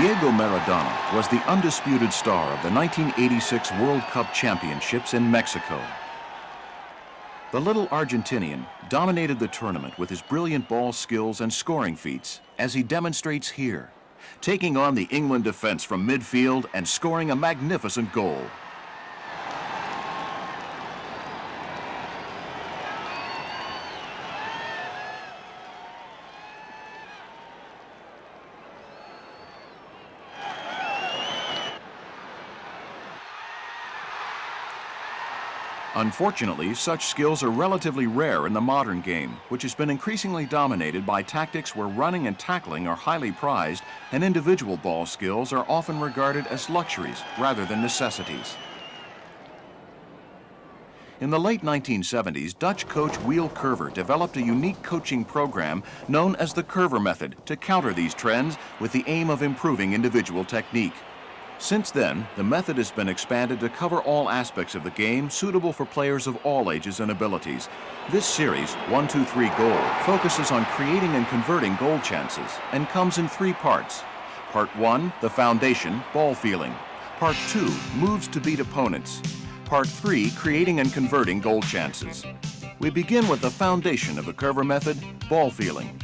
Diego Maradona was the undisputed star of the 1986 World Cup Championships in Mexico. The little Argentinian dominated the tournament with his brilliant ball skills and scoring feats, as he demonstrates here, taking on the England defense from midfield and scoring a magnificent goal. Unfortunately, such skills are relatively rare in the modern game, which has been increasingly dominated by tactics where running and tackling are highly prized and individual ball skills are often regarded as luxuries rather than necessities. In the late 1970s, Dutch coach Wiel Curver developed a unique coaching program known as the Curver Method to counter these trends with the aim of improving individual technique. Since then, the method has been expanded to cover all aspects of the game suitable for players of all ages and abilities. This series, 1-2-3 Goal, focuses on creating and converting goal chances and comes in 3 parts. Part 1, the foundation, ball feeling. Part 2, moves to beat opponents. Part 3, creating and converting goal chances. We begin with the foundation of the Curver Method, ball feeling.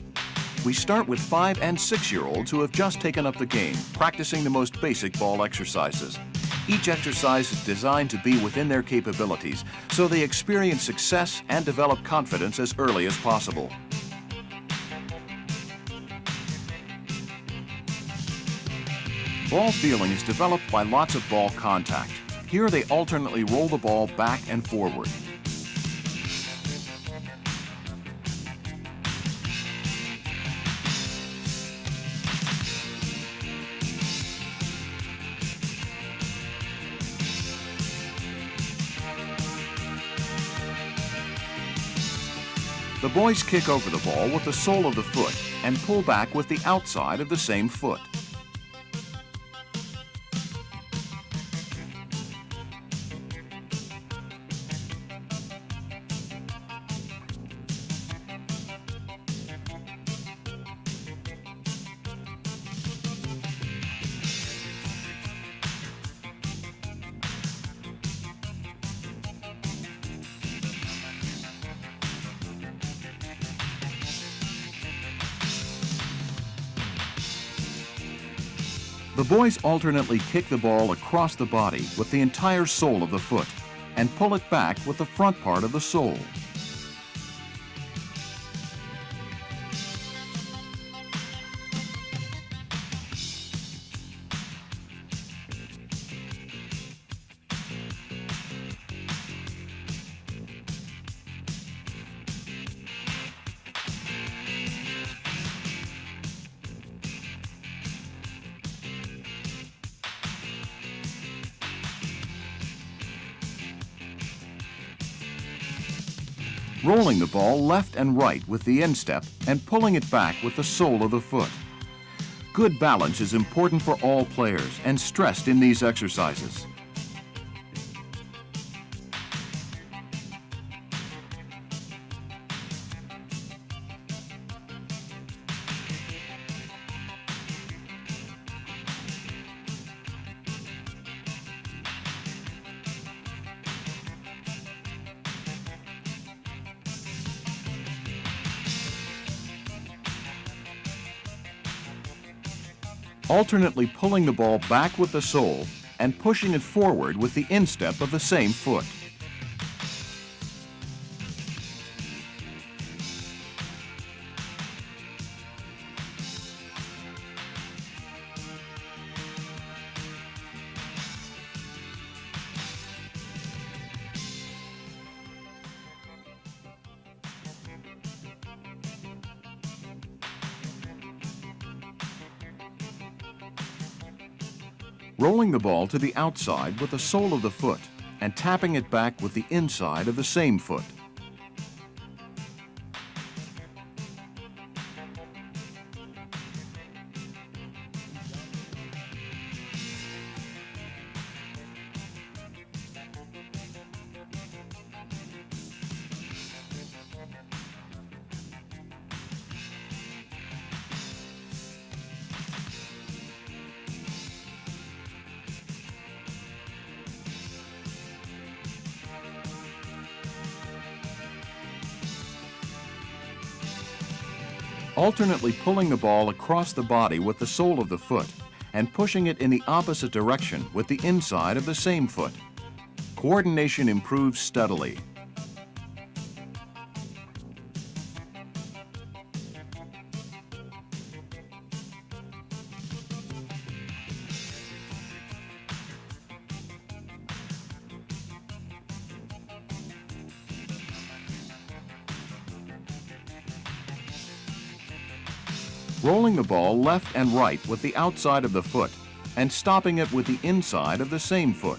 We start with 5- and 6-year-olds who have just taken up the game, practicing the most basic ball exercises. Each exercise is designed to be within their capabilities, so they experience success and develop confidence as early as possible. Ball feeling is developed by lots of ball contact. Here they alternately roll the ball back and forward. The boys kick over the ball with the sole of the foot and pull back with the outside of the same foot. The boys alternately kick the ball across the body with the entire sole of the foot and pull it back with the front part of the sole. Rolling the ball left and right with the instep and pulling it back with the sole of the foot. Good balance is important for all players and stressed in these exercises. Alternately pulling the ball back with the sole and pushing it forward with the instep of the same foot. Rolling the ball to the outside with the sole of the foot and tapping it back with the inside of the same foot. alternately pulling the ball across the body with the sole of the foot and pushing it in the opposite direction with the inside of the same foot. Coordination improves steadily. Rolling the ball left and right with the outside of the foot and stopping it with the inside of the same foot.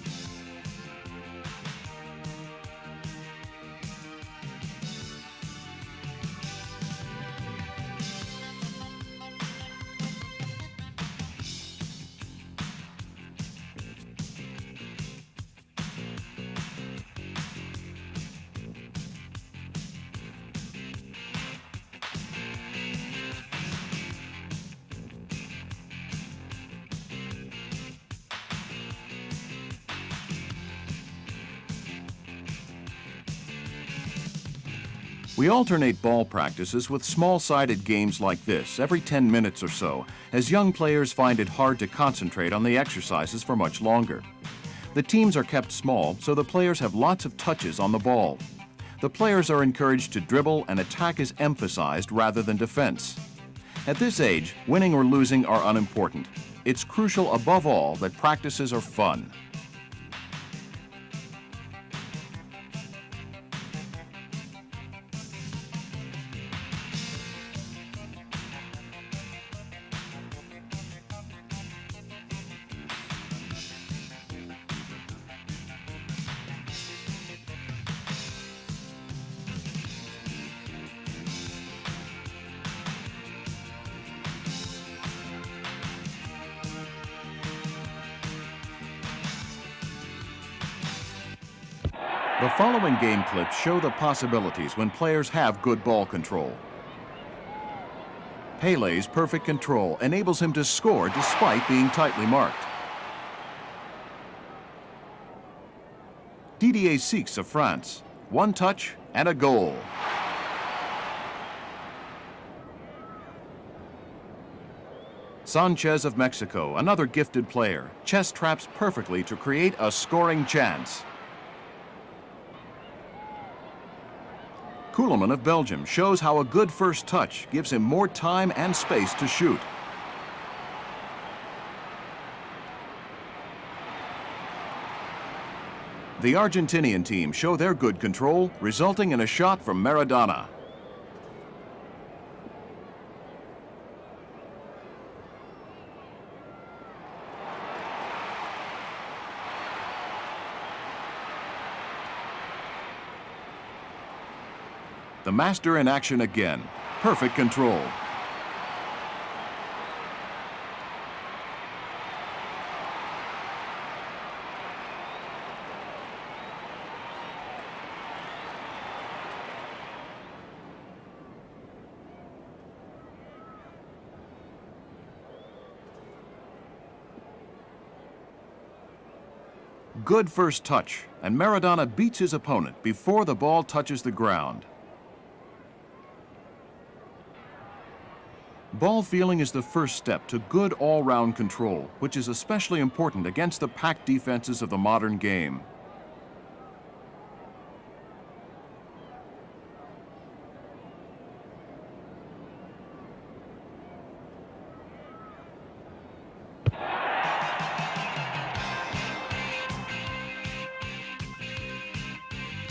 We alternate ball practices with small-sided games like this every 10 minutes or so, as young players find it hard to concentrate on the exercises for much longer. The teams are kept small, so the players have lots of touches on the ball. The players are encouraged to dribble, and attack is emphasized rather than defense. At this age, winning or losing are unimportant. It's crucial above all that practices are fun. The following game clips show the possibilities when players have good ball control. Pele's perfect control enables him to score despite being tightly marked. Didier Six of France, one touch and a goal. Sanchez of Mexico, another gifted player, chest traps perfectly to create a scoring chance. Koolman of Belgium shows how a good first touch gives him more time and space to shoot. The Argentinian team show their good control, resulting in a shot from Maradona. The master in action again. Perfect control. Good first touch, and Maradona beats his opponent before the ball touches the ground. Ball feeling is the first step to good all-round control, which is especially important against the packed defenses of the modern game.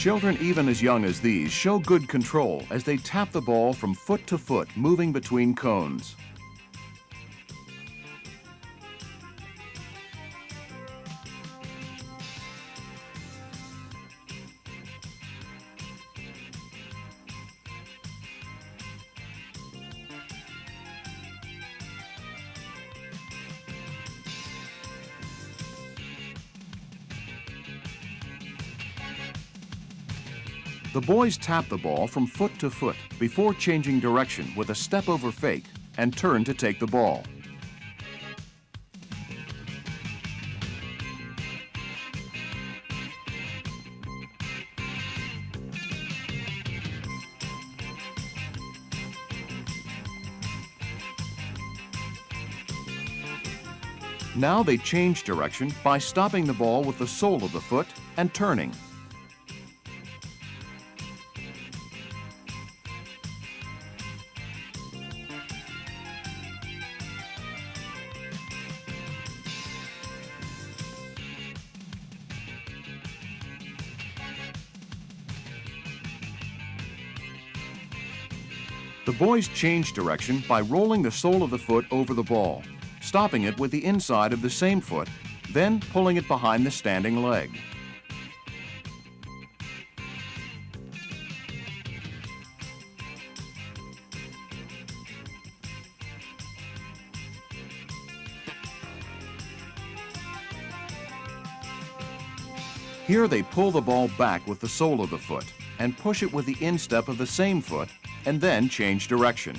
Children even as young as these show good control as they tap the ball from foot to foot, moving between cones. The boys tap the ball from foot to foot before changing direction with a step-over fake and turn to take the ball. Now they change direction by stopping the ball with the sole of the foot and turning. The boys change direction by rolling the sole of the foot over the ball, stopping it with the inside of the same foot, then pulling it behind the standing leg. Here they pull the ball back with the sole of the foot and push it with the instep of the same foot, and then change direction.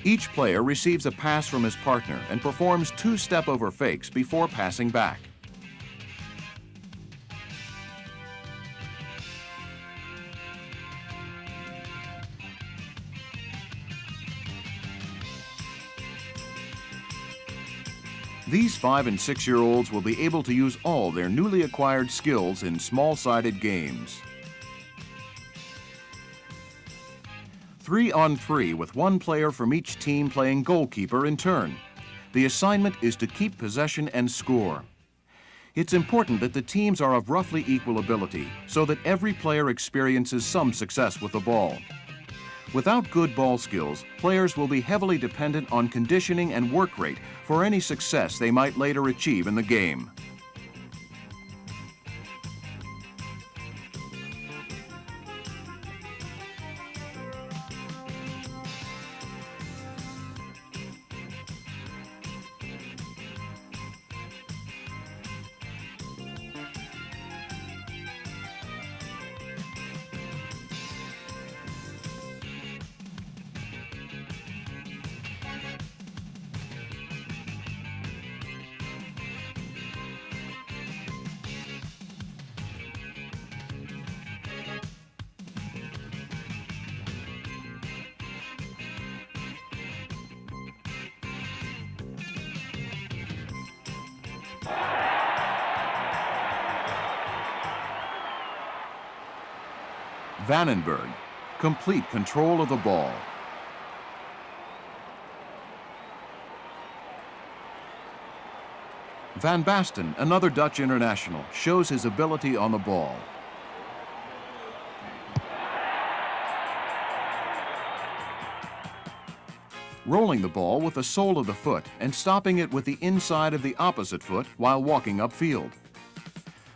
Each player receives a pass from his partner and performs 2 step-over fakes before passing back. These 5- and 6-year-olds will be able to use all their newly acquired skills in small-sided games. 3-on-3 with one player from each team playing goalkeeper in turn. The assignment is to keep possession and score. It's important that the teams are of roughly equal ability so that every player experiences some success with the ball. Without good ball skills, players will be heavily dependent on conditioning and work rate for any success they might later achieve in the game. Vandenberg, complete control of the ball. Van Basten, another Dutch international, shows his ability on the ball. Rolling the ball with the sole of the foot and stopping it with the inside of the opposite foot while walking upfield.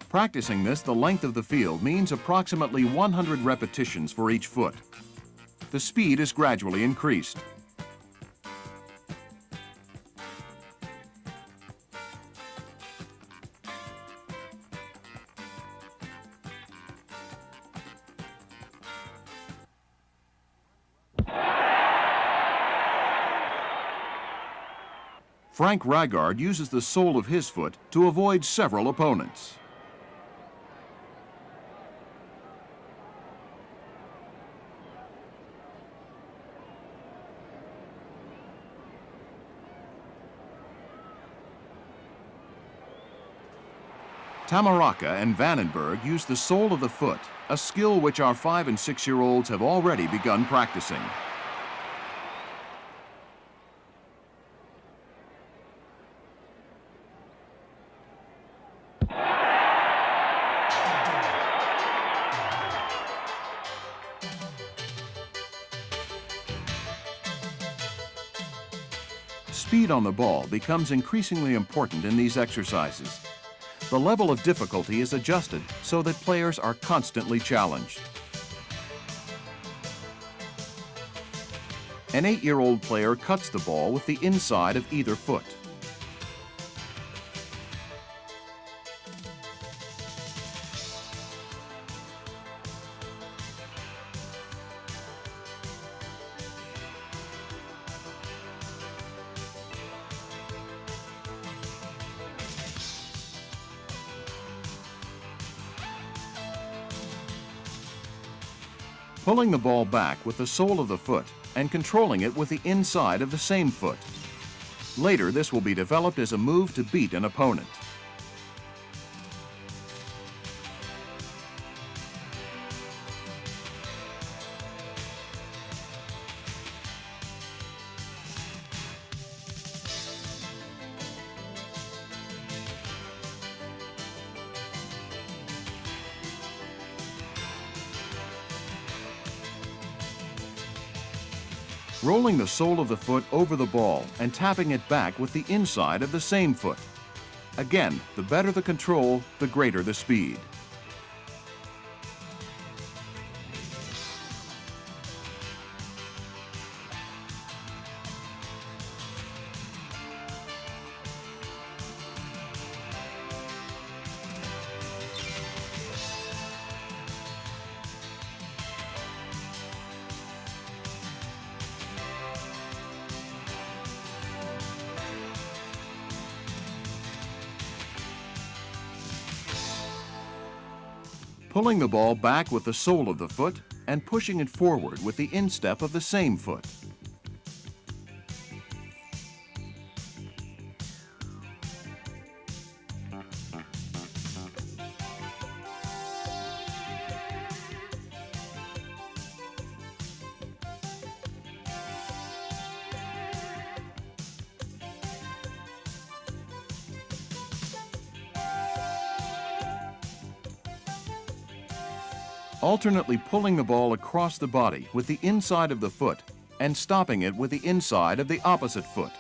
Practicing this the length of the field means approximately 100 repetitions for each foot. The speed is gradually increased. Frank Rijgaard uses the sole of his foot to avoid several opponents. Tamaraka and Vandenberg use the sole of the foot, a skill which our 5- and 6-year-olds have already begun practicing. Speed on the ball becomes increasingly important in these exercises. The level of difficulty is adjusted so that players are constantly challenged. An 8-year-old player cuts the ball with the inside of either foot. Pulling the ball back with the sole of the foot and controlling it with the inside of the same foot. Later, this will be developed as a move to beat an opponent. Rolling the sole of the foot over the ball and tapping it back with the inside of the same foot. Again, the better the control, the greater the speed. Pulling the ball back with the sole of the foot and pushing it forward with the instep of the same foot. Alternately pulling the ball across the body with the inside of the foot and stopping it with the inside of the opposite foot.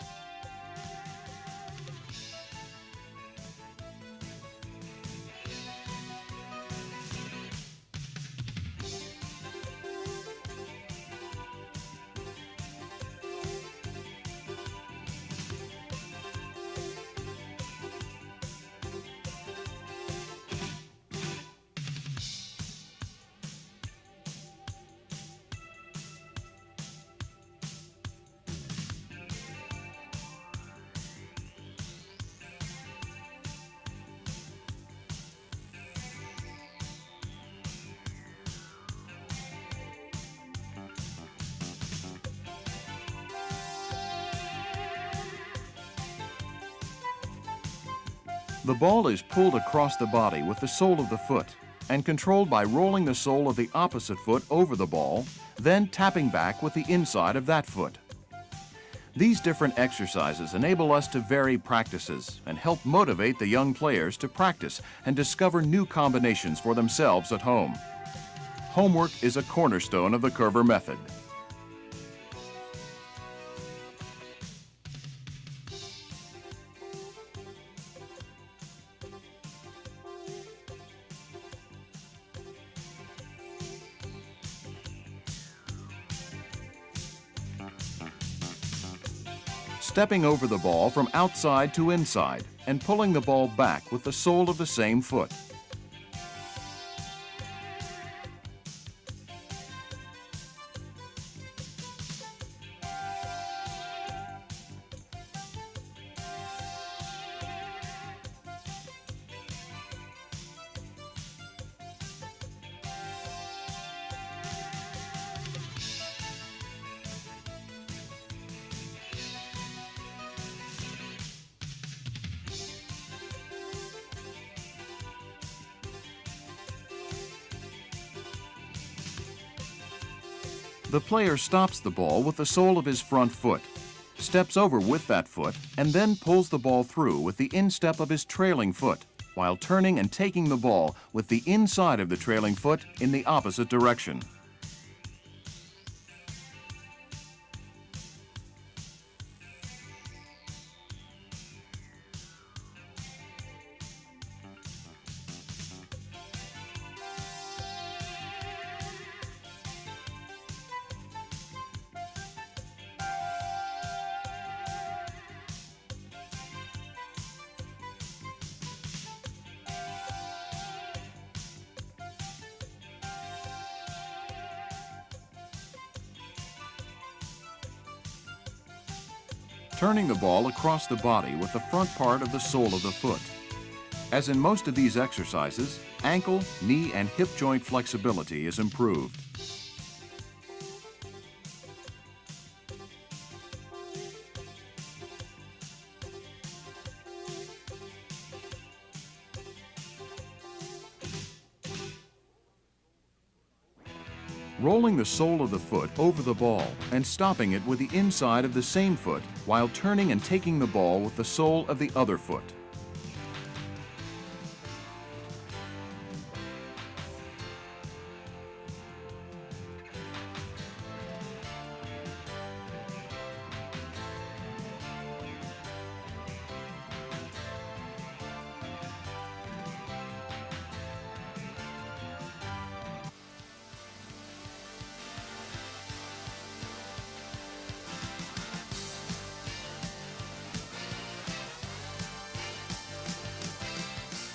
The ball is pulled across the body with the sole of the foot and controlled by rolling the sole of the opposite foot over the ball, then tapping back with the inside of that foot. These different exercises enable us to vary practices and help motivate the young players to practice and discover new combinations for themselves at home. Homework is a cornerstone of the Curver method. Stepping over the ball from outside to inside and pulling the ball back with the sole of the same foot. The player stops the ball with the sole of his front foot, steps over with that foot, and then pulls the ball through with the instep of his trailing foot, while turning and taking the ball with the inside of the trailing foot in the opposite direction. Turning the ball across the body with the front part of the sole of the foot. As in most of these exercises, ankle, knee, and hip joint flexibility is improved. rolling the sole of the foot over the ball and stopping it with the inside of the same foot while turning and taking the ball with the sole of the other foot.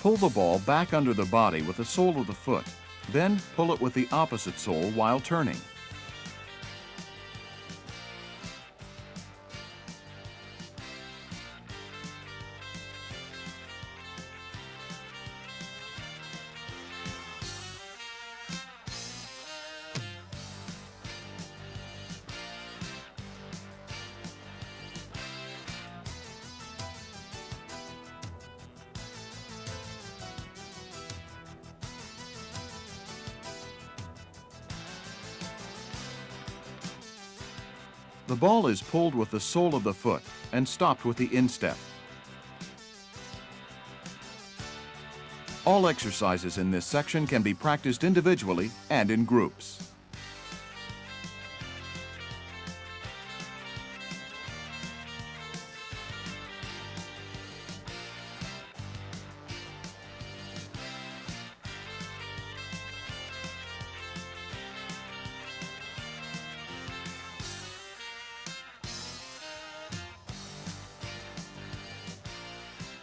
Pull the ball back under the body with the sole of the foot, then pull it with the opposite sole while turning. The ball is pulled with the sole of the foot and stopped with the instep. All exercises in this section can be practiced individually and in groups.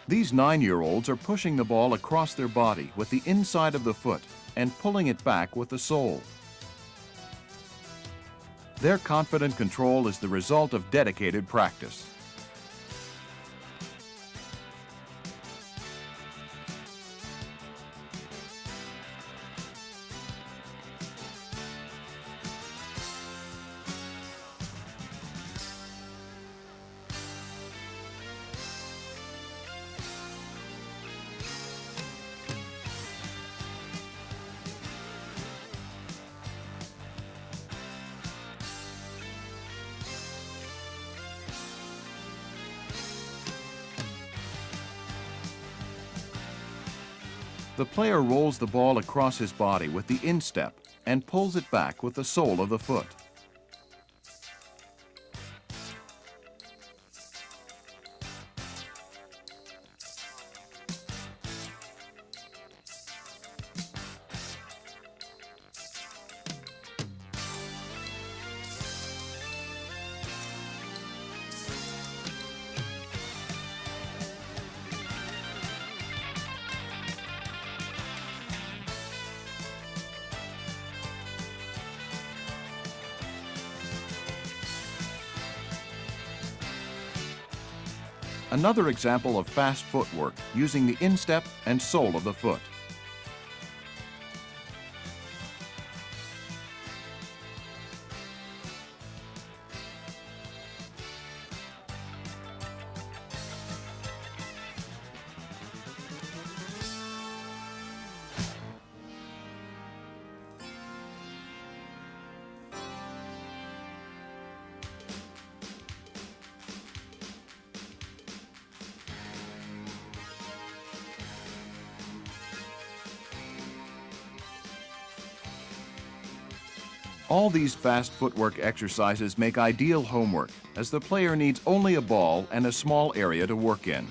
These 9-year-olds are pushing the ball across their body with the inside of the foot and pulling it back with the sole. Their confident control is the result of dedicated practice. The player rolls the ball across his body with the instep and pulls it back with the sole of the foot. Another example of fast footwork using the instep and sole of the foot. All these fast footwork exercises make ideal homework, as the player needs only a ball and a small area to work in.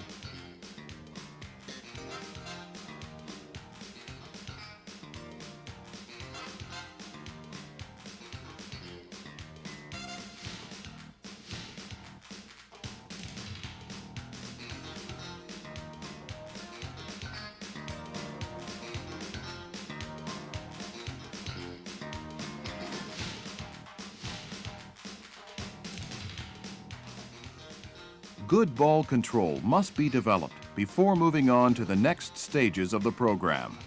Good ball control must be developed before moving on to the next stages of the program.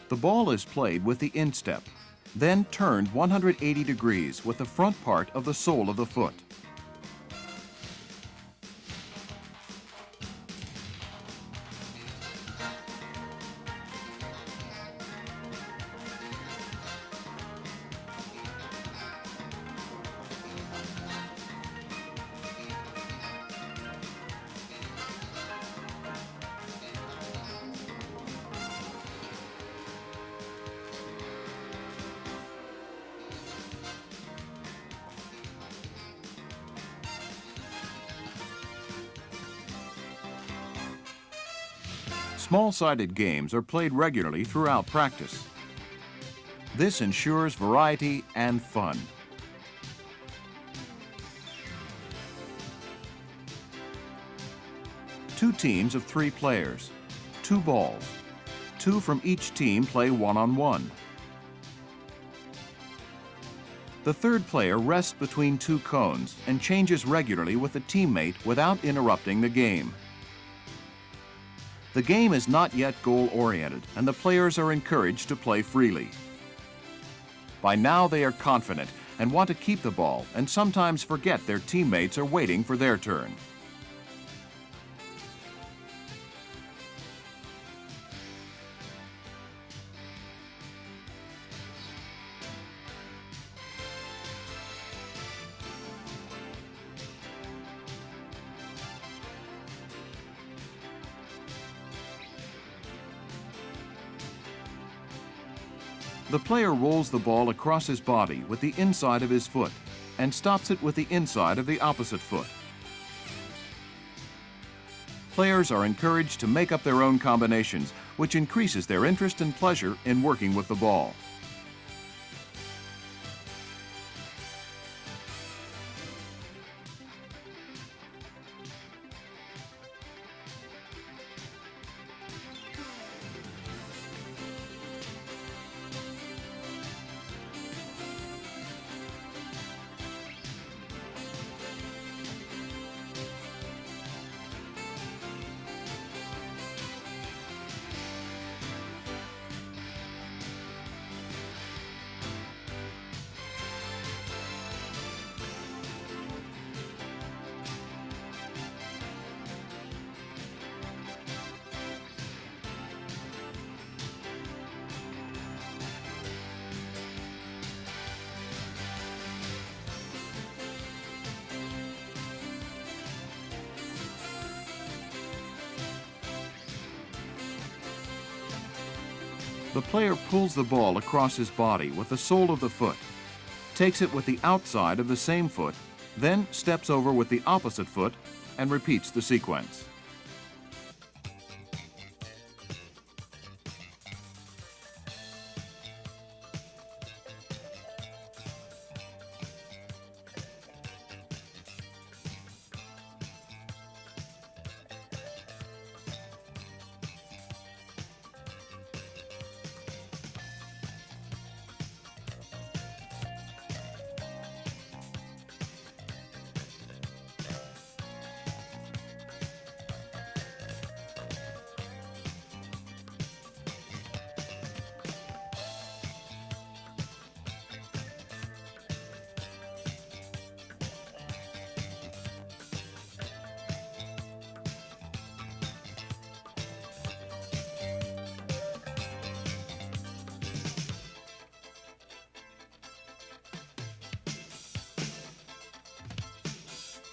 The ball is played with the instep, then turned 180 degrees with the front part of the sole of the foot. Small-sided games are played regularly throughout practice. This ensures variety and fun. Two teams of 3 players, 2 balls. 2 from each team play one-on-one. The third player rests between 2 cones and changes regularly with a teammate without interrupting the game. The game is not yet goal-oriented, and the players are encouraged to play freely. By now they are confident and want to keep the ball and sometimes forget their teammates are waiting for their turn. The player rolls the ball across his body with the inside of his foot and stops it with the inside of the opposite foot. Players are encouraged to make up their own combinations, which increases their interest and pleasure in working with the ball. The player pulls the ball across his body with the sole of the foot, takes it with the outside of the same foot, then steps over with the opposite foot and repeats the sequence.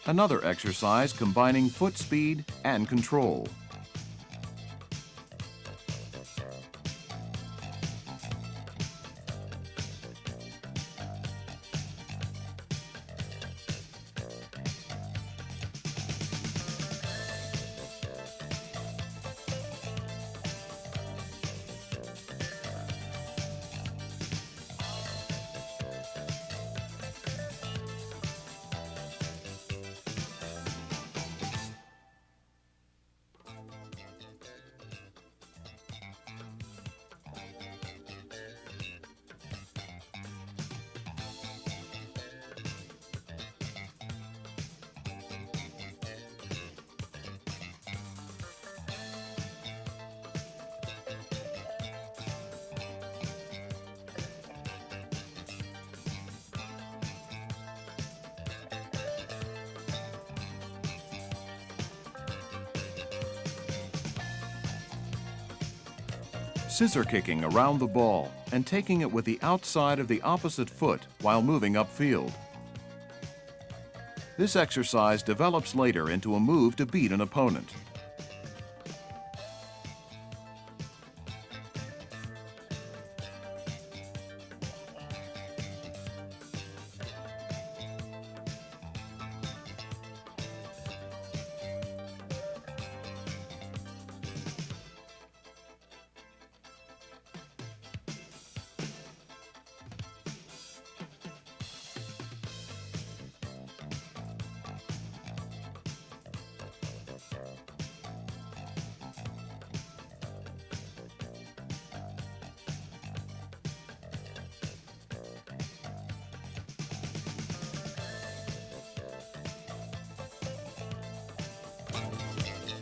Another exercise combining foot speed and control. scissor kicking around the ball and taking it with the outside of the opposite foot while moving upfield. This exercise develops later into a move to beat an opponent.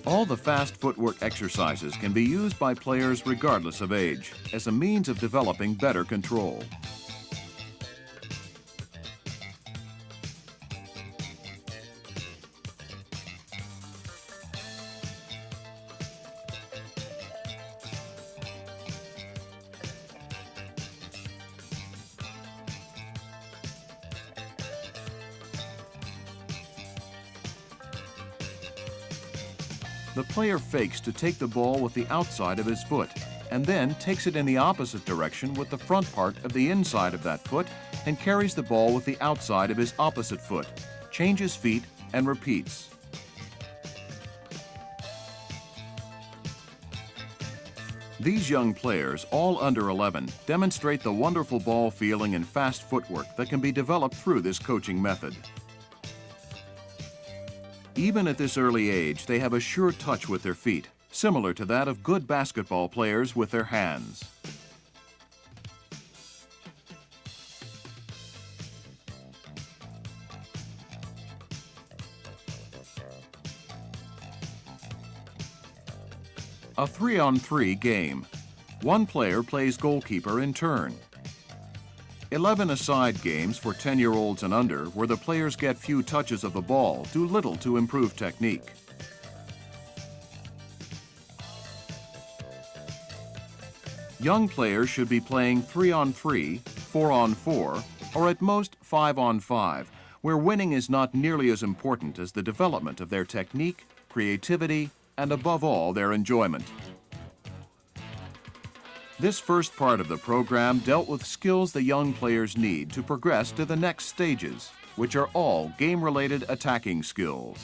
All the fast footwork exercises can be used by players regardless of age as a means of developing better control. The player fakes to take the ball with the outside of his foot and then takes it in the opposite direction with the front part of the inside of that foot and carries the ball with the outside of his opposite foot, changes feet, and repeats. These young players, all under 11, demonstrate the wonderful ball feeling and fast footwork that can be developed through this coaching method. Even at this early age, they have a sure touch with their feet, similar to that of good basketball players with their hands. A 3-on-3 game. One player plays goalkeeper in turn. 11-a-side games for 10-year-olds and under, where the players get few touches of the ball, do little to improve technique. Young players should be playing 3-on-3, 4-on-4, or at most 5-on-5, where winning is not nearly as important as the development of their technique, creativity, and above all, their enjoyment. This first part of the program dealt with skills the young players need to progress to the next stages, which are all game-related attacking skills.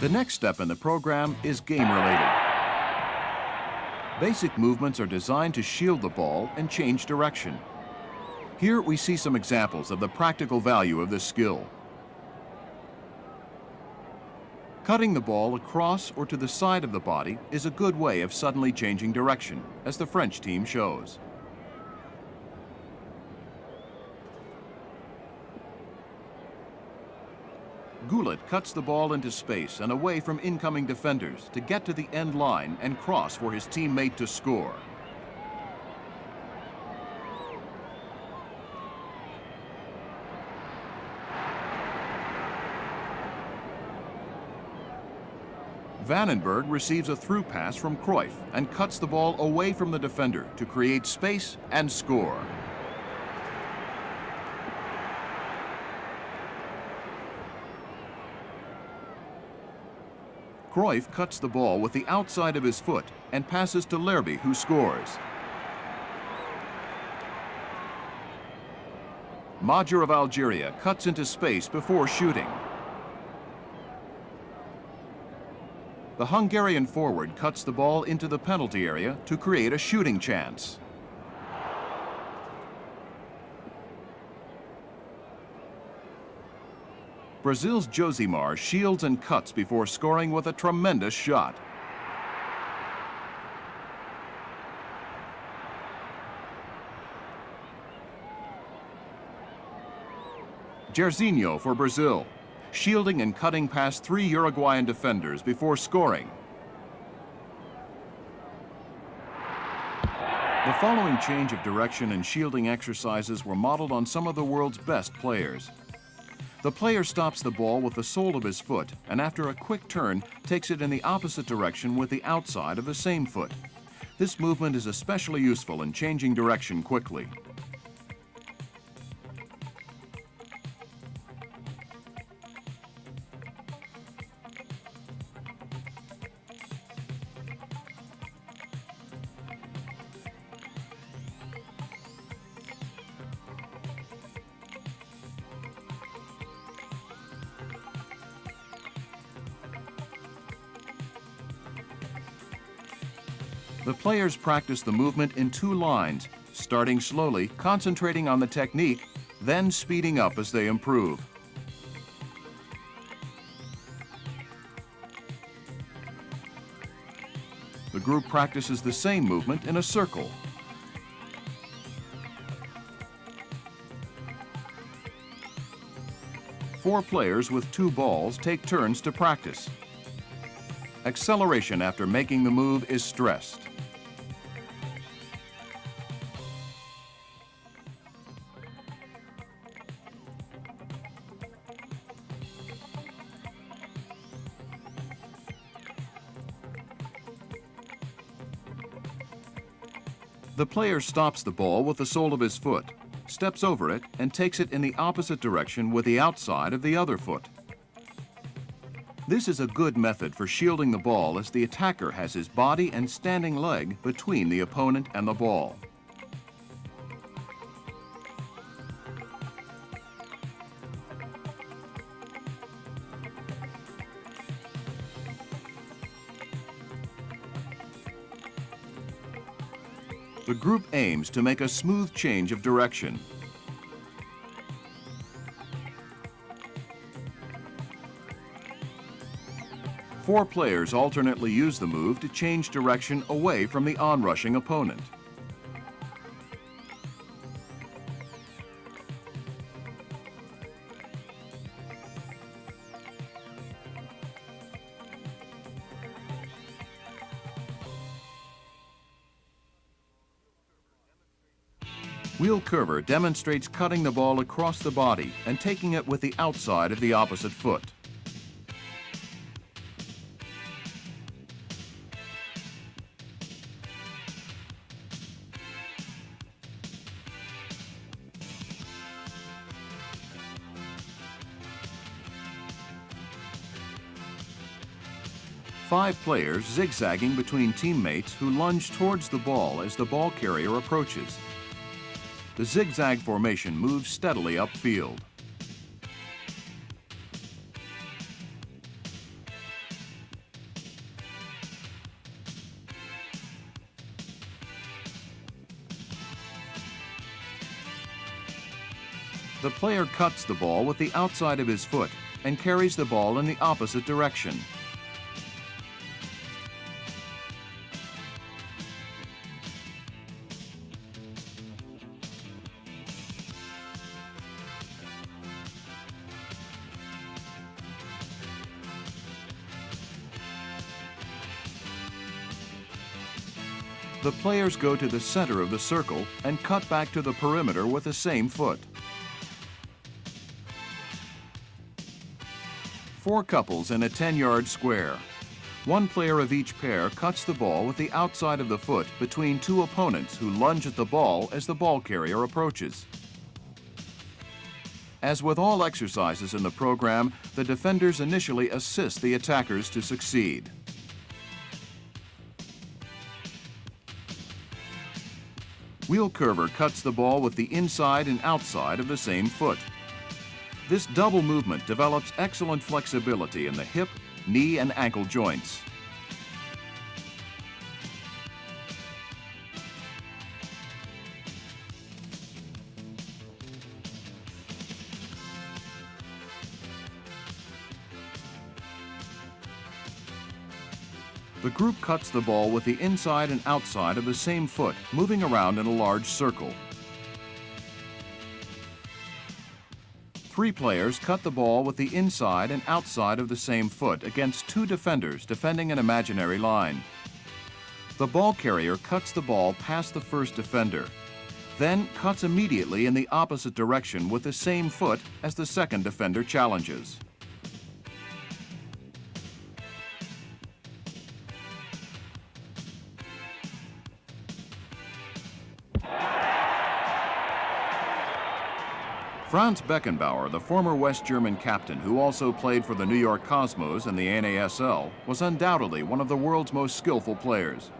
The next step in the program is game-related. Basic movements are designed to shield the ball and change direction. Here we see some examples of the practical value of this skill. Cutting the ball across or to the side of the body is a good way of suddenly changing direction, as the French team shows. Goulet cuts the ball into space and away from incoming defenders to get to the end line and cross for his teammate to score. Vandenberg receives a through pass from Cruyff and cuts the ball away from the defender to create space and score. Cruyff cuts the ball with the outside of his foot and passes to Lerby, who scores. Majer of Algeria cuts into space before shooting. The Hungarian forward cuts the ball into the penalty area to create a shooting chance. Brazil's Josimar shields and cuts before scoring with a tremendous shot. Jairzinho for Brazil, shielding and cutting past 3 Uruguayan defenders before scoring. The following change of direction and shielding exercises were modeled on some of the world's best players. The player stops the ball with the sole of his foot and after a quick turn takes it in the opposite direction with the outside of the same foot. This movement is especially useful in changing direction quickly. The players practice the movement in two lines, starting slowly, concentrating on the technique, then speeding up as they improve. The group practices the same movement in a circle. Four players with two balls take turns to practice. Acceleration after making the move is stressed. The player stops the ball with the sole of his foot, steps over it, and takes it in the opposite direction with the outside of the other foot. This is a good method for shielding the ball as the attacker has his body and standing leg between the opponent and the ball. The group aims to make a smooth change of direction. Four players alternately use the move to change direction away from the onrushing opponent. Wheel curver demonstrates cutting the ball across the body and taking it with the outside of the opposite foot. Five players zigzagging between teammates who lunge towards the ball as the ball carrier approaches. The zigzag formation moves steadily upfield. The player cuts the ball with the outside of his foot and carries the ball in the opposite direction. The players go to the center of the circle and cut back to the perimeter with the same foot. Four couples in a 10-yard square. One player of each pair cuts the ball with the outside of the foot between two opponents who lunge at the ball as the ball carrier approaches. As with all exercises in the program, the defenders initially assist the attackers to succeed. Wheel curver cuts the ball with the inside and outside of the same foot. This double movement develops excellent flexibility in the hip, knee, and ankle joints. The group cuts the ball with the inside and outside of the same foot, moving around in a large circle. Three players cut the ball with the inside and outside of the same foot against two defenders defending an imaginary line. The ball carrier cuts the ball past the first defender. then cuts immediately in the opposite direction with the same foot as the second defender challenges. Franz Beckenbauer, the former West German captain who also played for the New York Cosmos and the NASL, was undoubtedly one of the world's most skillful players.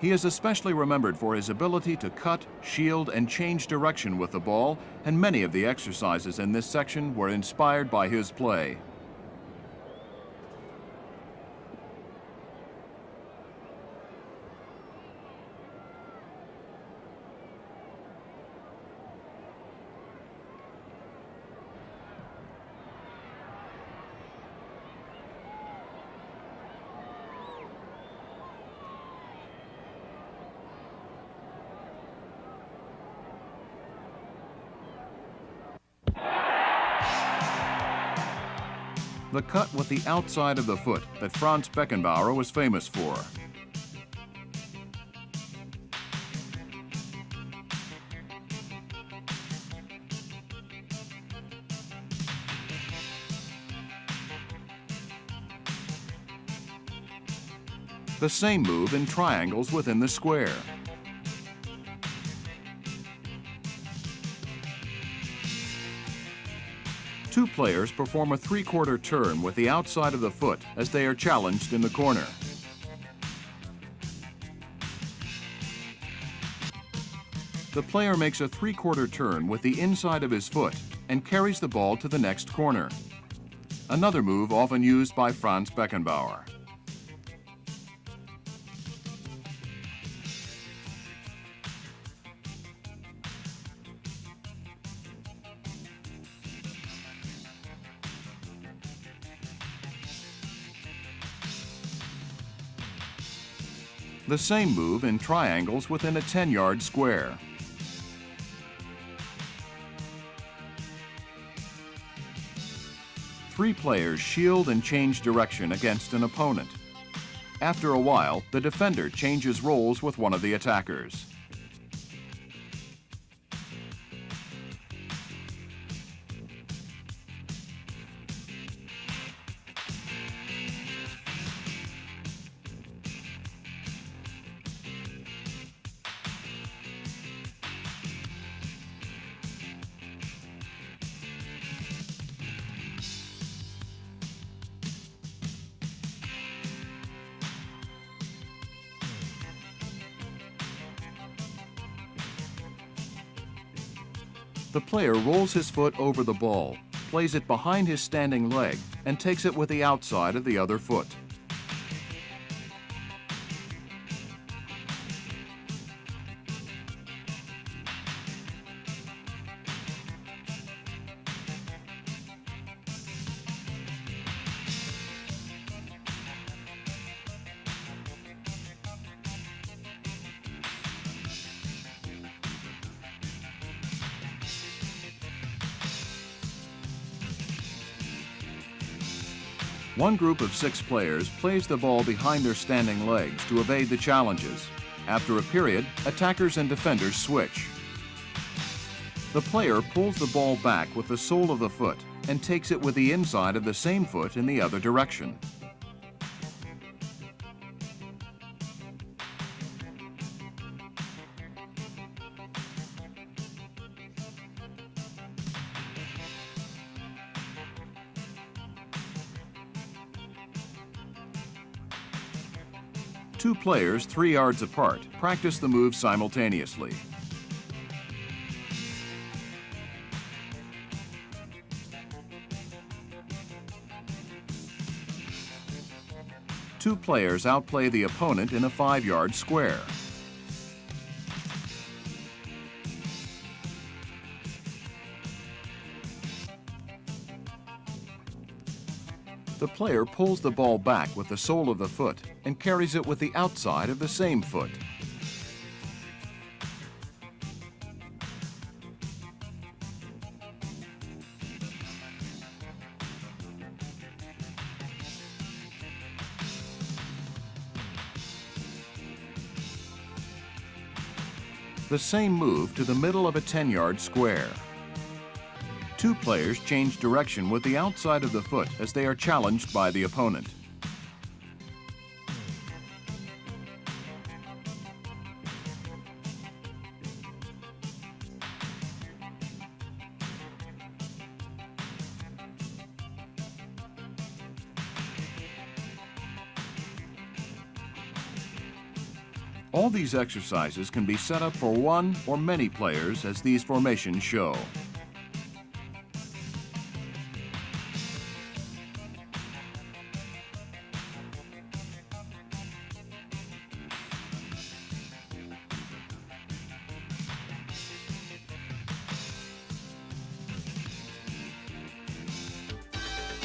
He is especially remembered for his ability to cut, shield, and change direction with the ball, and many of the exercises in this section were inspired by his play. The cut with the outside of the foot that Franz Beckenbauer was famous for. The same move in triangles within the square. Two players perform a three-quarter turn with the outside of the foot as they are challenged in the corner. The player makes a three-quarter turn with the inside of his foot and carries the ball to the next corner. Another move often used by Franz Beckenbauer. The same move in triangles within a 10-yard square. Three players shield and change direction against an opponent. After a while, the defender changes roles with one of the attackers. The player rolls his foot over the ball, plays it behind his standing leg, and takes it with the outside of the other foot. One group of 6 players plays the ball behind their standing legs to evade the challenges. After a period, attackers and defenders switch. The player pulls the ball back with the sole of the foot and takes it with the inside of the same foot in the other direction. Two players 3 yards apart practice the move simultaneously. Two players outplay the opponent in a 5-yard square. The player pulls the ball back with the sole of the foot and carries it with the outside of the same foot. The same move to the middle of a 10-yard square. Two players change direction with the outside of the foot as they are challenged by the opponent. All these exercises can be set up for one or many players as these formations show.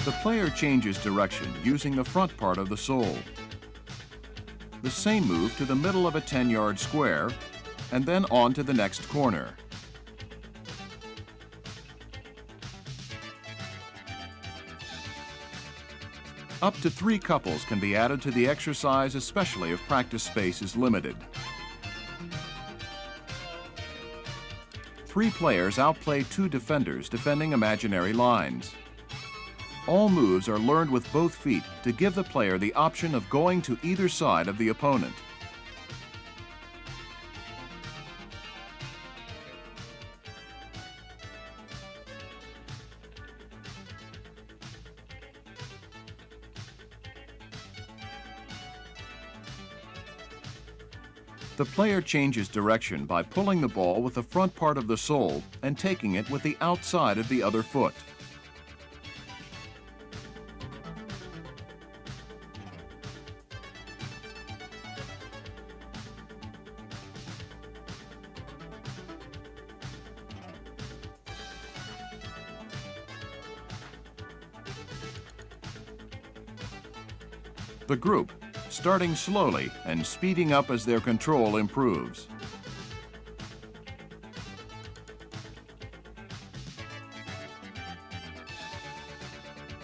The player changes direction using the front part of the sole. The same move to the middle of a 10-yard square, and then on to the next corner. Up to 3 couples can be added to the exercise, especially if practice space is limited. 3 players outplay 2 defenders defending imaginary lines. All moves are learned with both feet to give the player the option of going to either side of the opponent. The player changes direction by pulling the ball with the front part of the sole and taking it with the outside of the other foot. The group, starting slowly and speeding up as their control improves.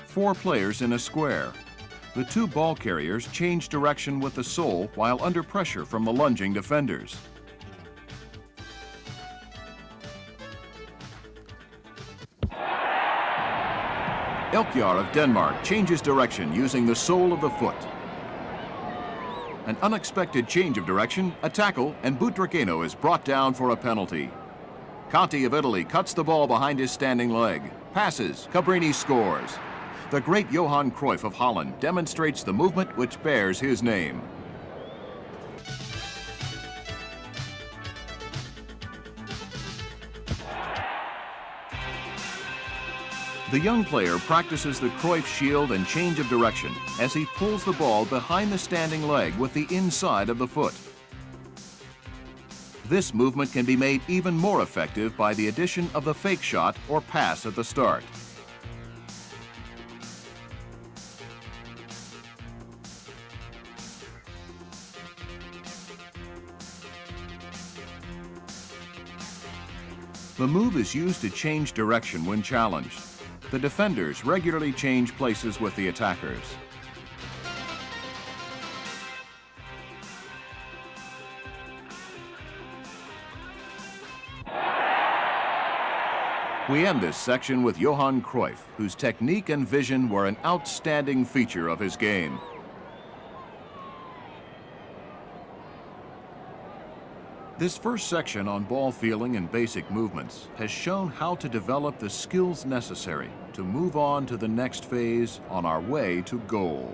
Four players in a square. The 2 ball carriers change direction with the sole while under pressure from the lunging defenders. Elkjar of Denmark changes direction using the sole of the foot. An unexpected change of direction, a tackle, and Butrageno is brought down for a penalty. Conti of Italy cuts the ball behind his standing leg. Passes, Cabrini scores. The great Johan Cruyff of Holland demonstrates the movement which bears his name. The young player practices the Cruyff shield and change of direction as he pulls the ball behind the standing leg with the inside of the foot. This movement can be made even more effective by the addition of the fake shot or pass at the start. The move is used to change direction when challenged. The defenders regularly change places with the attackers. We end this section with Johan Cruyff, whose technique and vision were an outstanding feature of his game. This first section on ball feeling and basic movements has shown how to develop the skills necessary to move on to the next phase on our way to goal.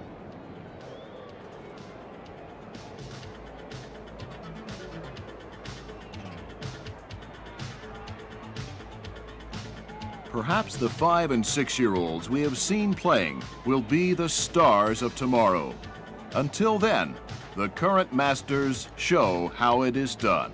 Perhaps the 5- and 6-year-olds we have seen playing will be the stars of tomorrow. Until then, the current masters show how it is done.